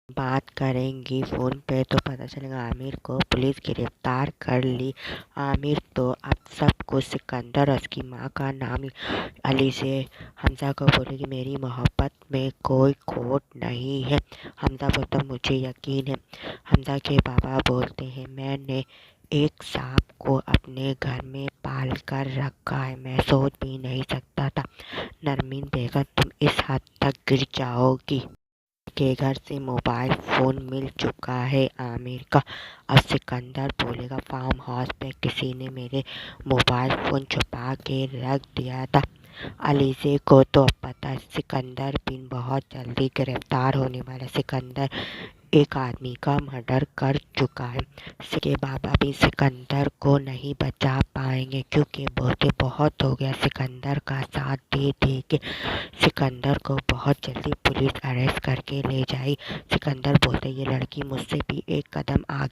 بات کریں گی فون پہ تو پتہ چلے گا عامر کو پولیس گرفتار کر لی۔ عامر تو اب سب کچھ سکندر اور اس کی ماں کا نام علی سے حمزہ کو بولے کہ میری محبت میں کوئی کھوٹ نہیں ہے۔ حمزہ بولتا مجھے یقین ہے۔ حمزہ کے بابا بولتے ہیں میں نے ایک سانپ کو اپنے گھر میں پال کر رکھا ہے، میں سوچ بھی نہیں سکتا تھا نرمین بیگم تم اس حد تک گر جاؤ گی۔ کے گھر سے موبائل فون مل چکا ہے عامر کا۔ اب سکندر بولے گا فارم ہاؤس پہ کسی نے میرے موبائل فون چھپا کے رکھ دیا تھا۔ علیزے کو تو اب پتہ ہے سکندر بن بہت جلدی گرفتار ہونے والا۔ سکندر ایک آدمی کا مرڈر کر چکا ہے۔ اس کے بابا بھی سکندر کو نہیں بچا پائیں گے کیونکہ بولتے بہت ہو گیا سکندر کا ساتھ دے دے کے۔ سکندر کو بہت جلدی پولیس اریسٹ کر کے لے جائے۔ سکندر بولتے یہ لڑکی مجھ سے بھی ایک قدم آگے